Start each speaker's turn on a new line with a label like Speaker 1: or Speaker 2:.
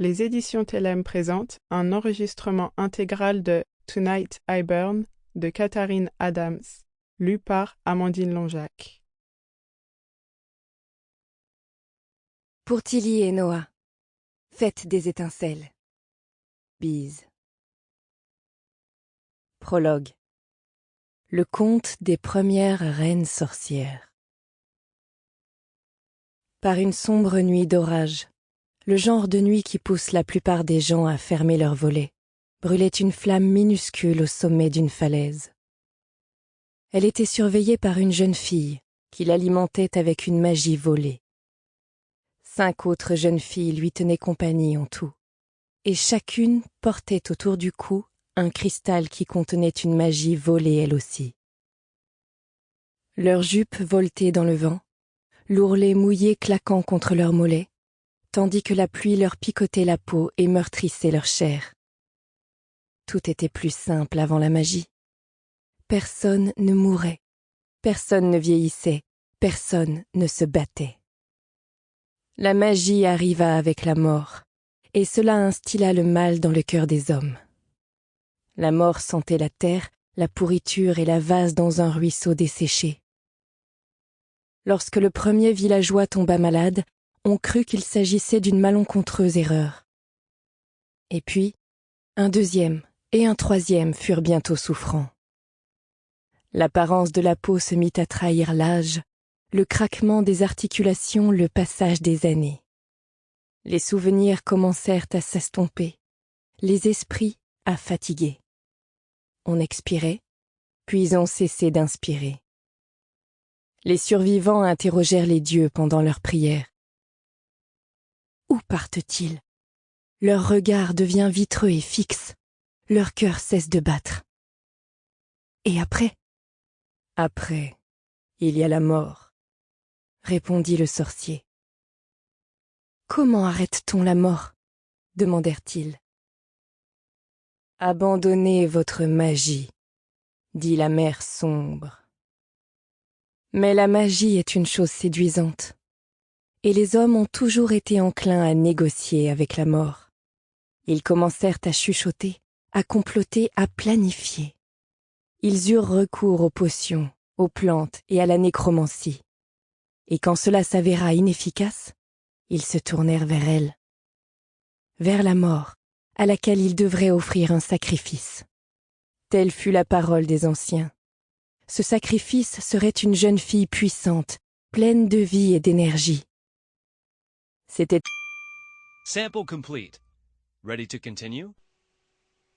Speaker 1: Les éditions Thelème présentent un enregistrement intégral de Tonight I Burn de Katharine Adams, lu par Amandine Lonjac.
Speaker 2: Pour Tilly et Noah, fête des étincelles. Bise. Prologue. Le conte des premières reines sorcières. Par une sombre nuit d'orage, le genre de nuit qui pousse la plupart des gens à fermer leurs volets, brûlait une flamme minuscule au sommet d'une falaise. Elle était surveillée par une jeune fille qui l'alimentait avec une magie volée. 5 autres jeunes filles lui tenaient compagnie en tout, et chacune portait autour du cou un cristal qui contenait une magie volée elle aussi. Leurs jupes voletaient dans le vent, l'ourlet mouillé claquant contre leurs mollets, tandis que la pluie leur picotait la peau et meurtrissait leur chair. Tout était plus simple avant la magie. Personne ne mourait, personne ne vieillissait, personne ne se battait. La magie arriva avec la mort, et cela instilla le mal dans le cœur des hommes. La mort sentait la terre, la pourriture et la vase dans un ruisseau desséché. Lorsque le premier villageois tomba malade, on crut qu'il s'agissait d'une malencontreuse erreur. Et puis, un deuxième et un troisième furent bientôt souffrants. L'apparence de la peau se mit à trahir l'âge, le craquement des articulations, le passage des années. Les souvenirs commencèrent à s'estomper, les esprits à fatiguer. On expirait, puis on cessait d'inspirer. Les survivants interrogèrent les dieux pendant leurs prières. Où partent-ils? Leur regard devient vitreux et fixe, leur cœur cesse de battre. Et après? Après, il y a la mort, répondit le sorcier. Comment arrête-t-on la mort? Demandèrent-ils. Abandonnez votre magie, dit la mer sombre. Mais la magie est une chose séduisante, et les hommes ont toujours été enclins à négocier avec la mort. Ils commencèrent à chuchoter, à comploter, à planifier. Ils eurent recours aux potions, aux plantes et à la nécromancie. Et quand cela s'avéra inefficace, ils se tournèrent vers elle, vers la mort, à laquelle ils devraient offrir un sacrifice. Telle fut la parole des anciens. Ce sacrifice serait une jeune fille puissante, pleine de vie et d'énergie. C'était
Speaker 3: Sample complete. Ready to continue?